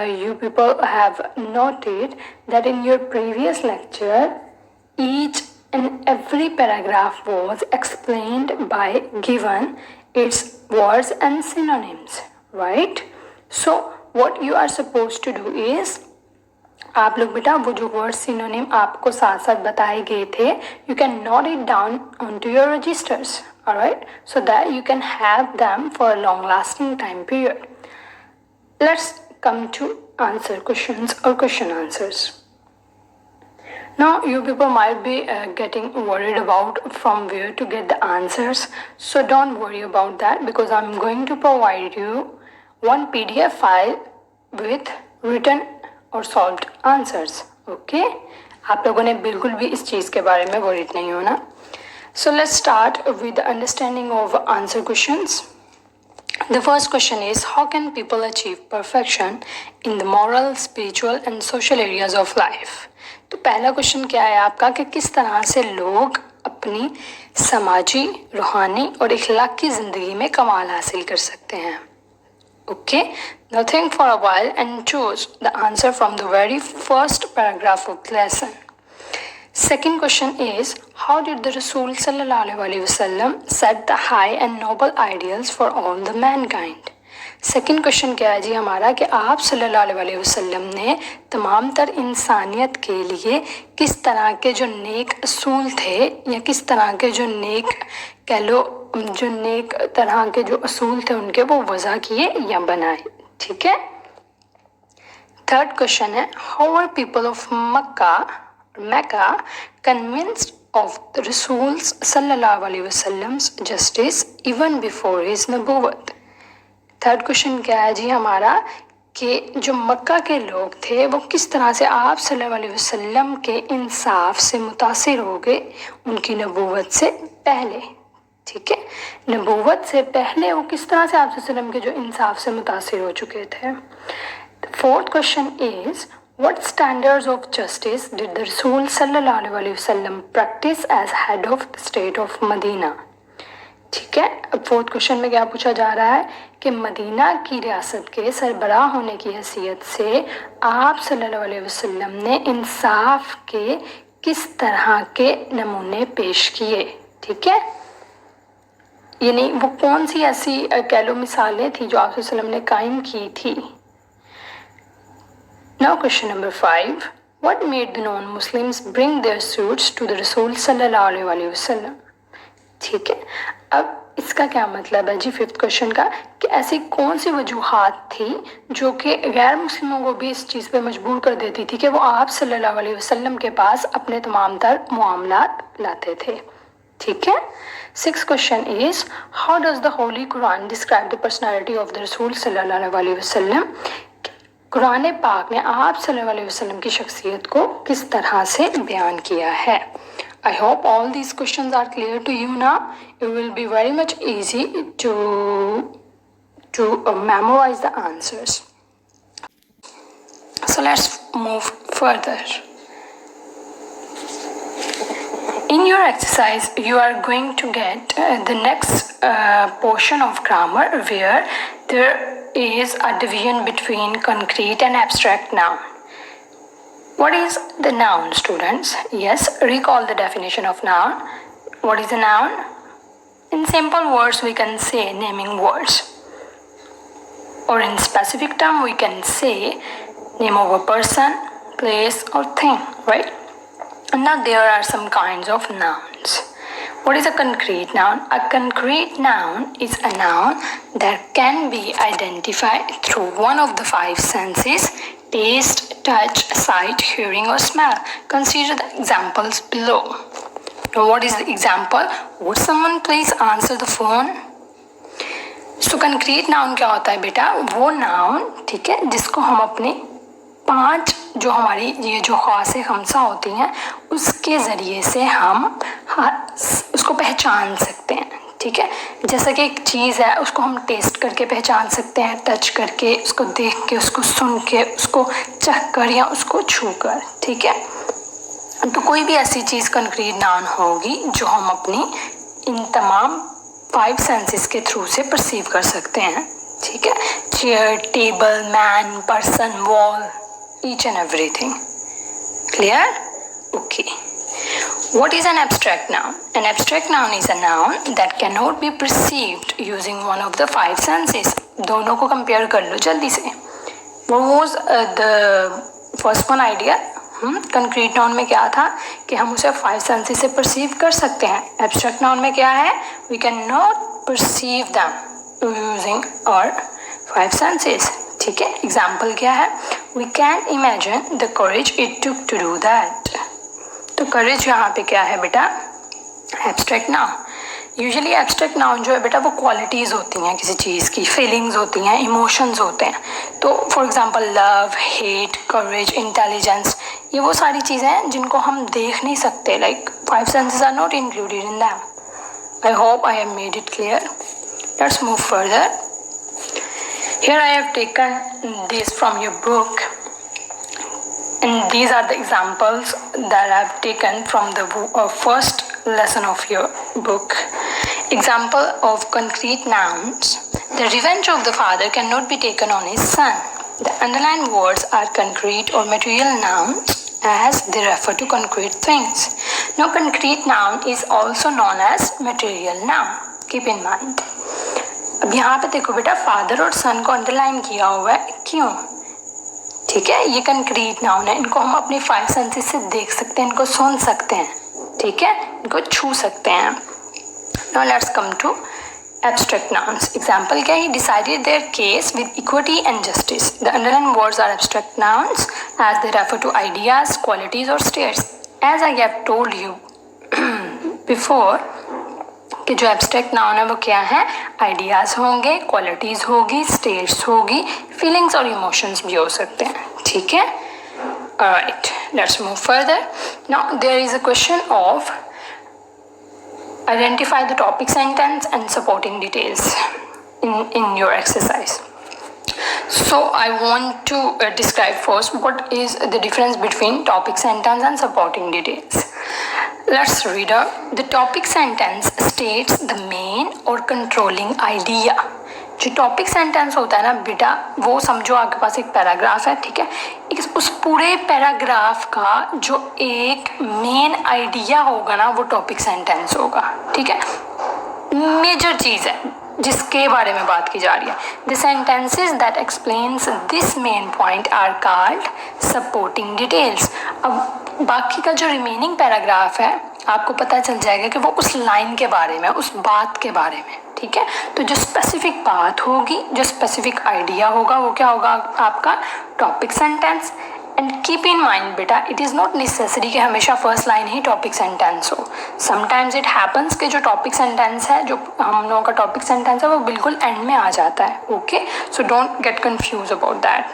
you people have noted that in your previous lecture, each and every paragraph was explained by given its words and synonyms, right? So what you are supposed to do is, आप लोग बेटा वो जो word synonym आपको साथ साथ बताए गए थे, you can note it down onto your registers, alright, so that you can have them for a long lasting time period. Let's come to answer questions or question answers. Now you people might be getting worried about from where to get the answers, so don't worry about that, because I'm going to provide you one PDF file with written और solved answers. Okay, आप लोगों ने बिल्कुल भी इस चीज़ के बारे में वरीड नहीं होना. So let's start with understanding of answer questions. The first question is, how can people achieve perfection in the moral, spiritual and social areas of life. तो पहला क्वेश्चन क्या है आपका कि किस तरह से लोग अपनी समाजी, रूहानी और इखलाक की ज़िंदगी में कमाल हासिल कर सकते हैं. Okay, now think for a while and choose the answer from the very first paragraph of the lesson. Second question is, how did the Rasul sallallahu alaihi wasallam set the high and noble ideals for all the mankind? Second question क्या है जी हमारा कि आप सल्लल्लाहु अलैहि वसल्लम ने तमाम तर इंसानियत के लिए किस तरह के जो नेक असूल थे, या किस तरह के जो नेक कह लो जो नेक तरह के जो असूल थे उनके वो वज़ा किए या बनाए. ठीक है. थर्ड क्वेश्चन है, how are people of Mecca convinced of the Rasul's sallallahu alaihi wasallam's justice even before his नबूवत. थर्ड क्वेश्चन क्या है जी हमारा कि जो मक्का के लोग थे वो किस तरह से आप सल्लल्लाहु अलैहि वसल्लम के इंसाफ से मुतासिर हो गए उनकी नबूवत से पहले. ठीक है, नबूवत से पहले वो किस तरह से आप वसल्लम के जो इंसाफ से मुतासिर हो चुके थे. Fourth question is, what standards of justice did the Rasul sallallahu alaihi wasallam practice as head of the state of Medina. ठीक है, अब फोर्थ क्वेश्चन में क्या पूछा जा रहा है कि मदीना की रियासत के सरबराह होने की हैसियत से आप सल्लल्लाहु अलैहि वसल्लम ने इंसाफ के किस तरह के नमूने पेश किए. ठीक है, यानी वो कौन सी ऐसी कह लो मिसालें थी जो आप वसल्लम ने कायम की थी. Now question number 5. What made the non-Muslims bring their suits to the Rasul sallallahu alaihi wasallam? ठीक है, अब इसका क्या मतलब है जी फिफ्थ क्वेश्चन का कि ऐसी कौन सी वजूहात थी जो कि गैर मुस्लिमों को भी इस चीज़ पे मजबूर कर देती थी कि वो आप सल्लल्लाहु अलैहि वसल्लम के पास अपने तमाम तर मामलात लाते थे. ठीक है. Six question is, how does the Holi Quran describe the personality of the रसूल सल्लल्लाहु अलैहि वसल्लम. कुरान पाक ने आप सल्लल्लाहु अलैहि वसल्लम की शख्सियत को किस तरह से बयान किया है. I hope all these questions are clear to you now. It will be very much easy to memorize the answers. So let's move further. In your exercise, you are going to get the next portion of grammar where there is a division between concrete and abstract noun. What is the noun, students? Yes, recall the definition of noun. What is a noun? In simple words, we can say naming words. Or in specific term, we can say name of a person, place, or thing, right? And now there are some kinds of nouns. What is a concrete noun? A concrete noun is a noun that can be identified through one of the five senses: taste, touch, sight, hearing, or smell. Consider the examples below. Now, what is the example? Would someone please answer the phone? So, concrete noun क्या होता है बेटा? वो noun, ठीक है, जिसको हम अपने 5 जो हमारी ये जो ख़ास खमसा होती हैं उसके ज़रिए से हम उसको पहचान सकते हैं. ठीक है, जैसा कि एक चीज़ है उसको हम टेस्ट करके पहचान सकते हैं, टच करके, उसको देख के, उसको सुन के, उसको चख कर या उसको छू कर. ठीक है, तो कोई भी ऐसी चीज़ कंक्रीट नाउन होगी जो हम अपनी इन तमाम 5 सेंसेस के थ्रू से परसीव कर सकते हैं. ठीक है, chair, table, man, person, wall, each and everything. Clear? Okay. What is an abstract noun? An abstract noun is a noun that cannot be perceived using one of the five senses. दोनों को compare कर लो जल्दी से। What was the first one idea? Concrete noun में क्या था कि हम उसे फाइव सेंसेस से परसीव कर सकते हैं। एब्स्ट्रैक्ट नाउन में क्या है? We can not perceive them using our five senses. ठीक है, एग्जाम्पल क्या है? We can imagine the courage it took to do that. तो करेज यहाँ पे क्या है बेटा? Abstract noun. Usually abstract noun जो है बेटा वो क्वालिटीज़ होती हैं किसी चीज़ की, फीलिंग्स होती हैं, इमोशंस होते हैं। तो for example love, hate, courage, intelligence, ये वो सारी चीज़ें हैं जिनको हम देख नहीं सकते। Like five senses are not included in them. I hope I have made it clear. Let's move further. Here I have taken this from your book and these are the examples that I have taken from the first lesson of your book. Example of concrete nouns. The revenge of the father cannot be taken on his son. The underlined words are concrete or material nouns as they refer to concrete things. Now concrete noun is also known as material noun. Keep in mind. अब यहाँ पे देखो बेटा father और सन को underline किया हुआ है, क्यों? ठीक है, ये कंक्रीट नाउन है, इनको हम अपने फाइव सेंसेस से देख सकते हैं, इनको सुन सकते हैं, ठीक है, इनको छू सकते हैं। Now let's come to abstract nouns. Example क्या है? Decided their case with equity and justice. The underline words are abstract nouns as they refer to ideas, qualities और states. As I have told you before कि जो abstract noun है वो क्या है? Ideas होंगे, क्वालिटीज होगी, स्टेट्स होगी, फीलिंग्स और इमोशंस भी हो सकते हैं। ठीक है, alright, let's move further. Now there is a question of identify the topic sentence and supporting details in your exercise. So I want to describe first what is the difference between topic sentence and supporting details. Let's read out. The topic sentence states the main or controlling idea. जो topic sentence होता है ना बेटा, वो समझो आपके पास एक paragraph है, ठीक है, उस पूरे पैराग्राफ का जो एक मेन आइडिया होगा ना वो टॉपिक सेंटेंस होगा। ठीक है, मेजर चीज़ है जिसके बारे में बात की जा रही है। The sentences that explains this main point are called supporting details. अब बाकी का जो रिमेनिंग पैराग्राफ है आपको पता चल जाएगा कि वो उस लाइन के बारे में, उस बात के बारे में। ठीक है, तो जो स्पेसिफिक बात होगी, जो स्पेसिफिक आइडिया होगा वो क्या होगा? आपका topic sentence. And keep in mind बेटा, इट इज़ नॉट नेसेसरी कि हमेशा फर्स्ट लाइन ही टॉपिक सेंटेंस हो। समटाइम्स इट हैपन्स कि जो टॉपिक सेंटेंस है, जो हम लोगों का टॉपिक सेंटेंस है, वो बिल्कुल एंड में आ जाता है। Okay, so don't get confuse about that.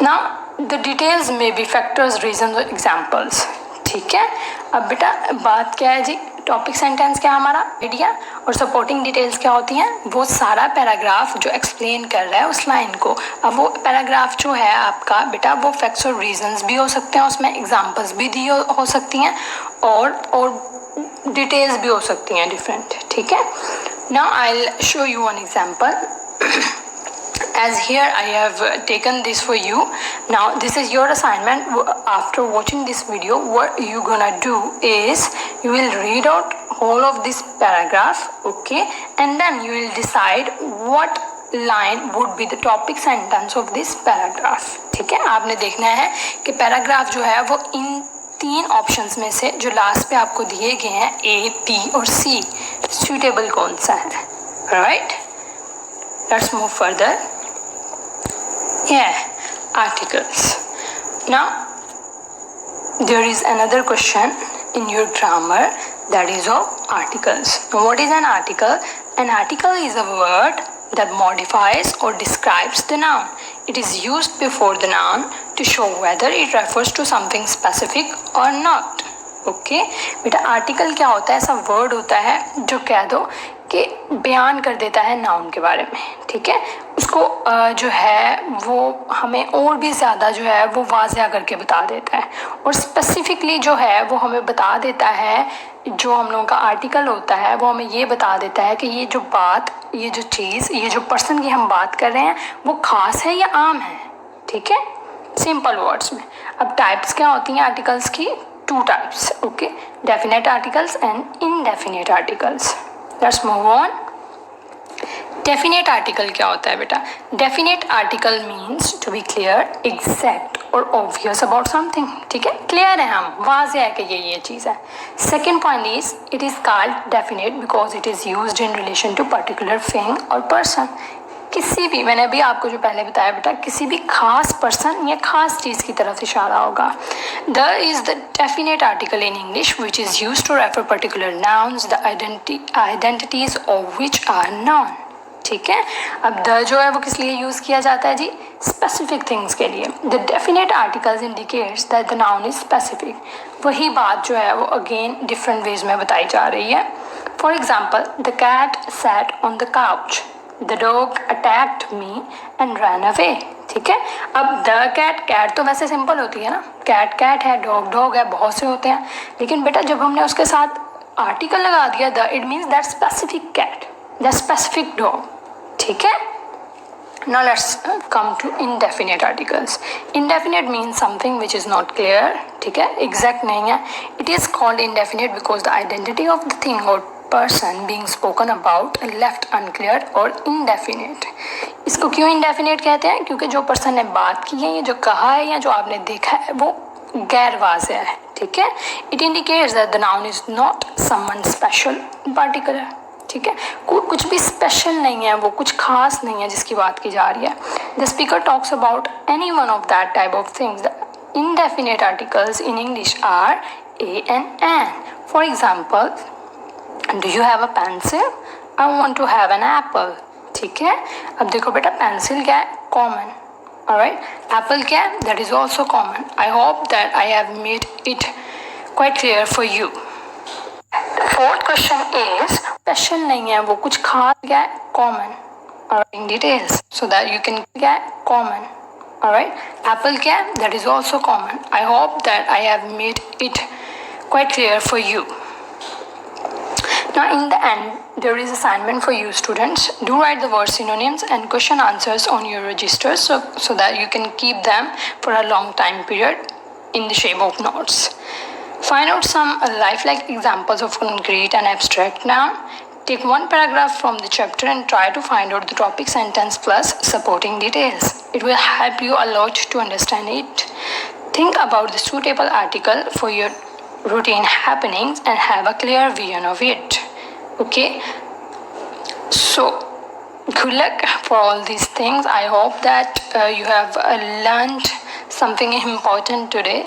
Now the details may be factors, reasons और एग्जाम्पल्स। ठीक है, अब बेटा बात क्या है जी? टॉपिक सेंटेंस क्या है? हमारा आइडिया। और सपोर्टिंग डिटेल्स क्या होती हैं? वो सारा पैराग्राफ जो एक्सप्लेन कर रहा है उस लाइन को। अब वो पैराग्राफ जो है आपका बेटा, वो फैक्ट्स और रीजंस भी हो सकते हैं, उसमें एग्जांपल्स भी दी हो सकती हैं और डिटेल्स भी हो सकती हैं डिफरेंट। ठीक है, now I will show you one example. As here I have taken this for you. Now this is your assignment. After watching this video, what you gonna do is you will read out whole of this paragraph, okay, and then you will decide what line would be the topic sentence of this paragraph. ठीक है, आपने देखना है कि paragraph जो है वो इन तीन ऑप्शंस में से जो लास्ट पे आपको दिए गए हैं A, B और C, suitable कौन सा है। Alright, let's move further. Yeah, articles. Now there is another question in your grammar that is of articles. Now, what is an article? An article is a word that modifies or describes the noun. It is used before the noun to show whether it refers to something specific or not. Okay बेटा, article क्या होता है? ऐसा word होता है जो कह दो कि बयान कर देता है नाउन के बारे में। ठीक है, उसको जो है वो हमें और भी ज़्यादा जो है वो वाज़िया करके बता देता है, और स्पेसिफिकली जो है वो हमें बता देता है जो हम लोगों का आर्टिकल होता है वो हमें ये बता देता है कि ये जो बात, ये जो चीज़, ये जो पर्सन की हम बात कर रहे हैं वो ख़ास है या आम है, ठीक है, सिंपल वर्ड्स में। अब टाइप्स क्या होती हैं आर्टिकल्स की? 2 types, okay, definite articles and indefinite articles. Let's move on. Definite article क्या होता है बेटा? Definite article means to be clear, exact और ऑब्वियस अबाउट समथिंग, ठीक है, क्लियर है, हम वाज़े है कि ये चीज़ है। Second point is it is called definite because it is used in relation to particular thing और पर्सन। किसी भी, मैंने अभी आपको जो पहले बताया बेटा, किसी भी खास पर्सन या खास चीज़ की तरफ इशारा होगा। The is the definite article in English which is used to refer particular nouns the identities of which are known, ठीक है। अब द जो है वो किस लिए यूज़ किया जाता है जी? स्पेसिफिक थिंग्स के लिए। The definite articles indicates that the noun is specific. वही बात जो है वो अगेन डिफरेंट वेज में बताई जा रही है। For example, the cat sat on the couch, the dog attacked me and ran away, ठीक है। अब द कैट, कैट तो वैसे सिंपल होती है ना, कैट कैट है, डॉग डॉग है, बहुत से होते हैं, लेकिन बेटा जब हमने उसके साथ आर्टिकल लगा दिया the, it means that specific cat, that specific dog, ठीक है। Now let's come to indefinite articles. Indefinite means something which is not clear, ठीक है, exact नहीं है. It is called indefinite because the identity of the thing or person being spoken about left unclear or indefinite. इसको क्यों indefinite कहते हैं? क्योंकि जो पर्सन ने बात की है, ये जो कहा है या जो आपने देखा है वो गैर वाज़ेह है, ठीक है। It indicates that the noun is not someone special, particular, ठीक है, कुछ भी स्पेशल नहीं है, वो कुछ खास नहीं है जिसकी बात की जा रही है। The speaker talks about any one of that type of things. The indefinite articles in English are a and an. For example, do you have a pencil? I want to have an apple, ठीक है। अब देखो बेटा, pencil क्या है? Common, alright. Apple क्या है? That is also common. I hope that I have made it quite clear for you. Fourth question is, special नहीं है, वो कुछ खास क्या है? Common, alright, in details so that you can, क्या है? Common, alright. एप्पल क्या है? That is also common. I hope that I have made it quite clear for you. Now in the end, there is assignment for you students. Do write the word synonyms and question answers on your registers so that you can keep them for a long time period in the shape of notes. Find out some lifelike examples of concrete and abstract noun. Take one paragraph from the chapter and try to find out the topic sentence plus supporting details. It will help you a lot to understand it. Think about the suitable article for your routine happenings and have a clear vision of it. Okay? So, good luck for all these things. I hope that you have learned something important today.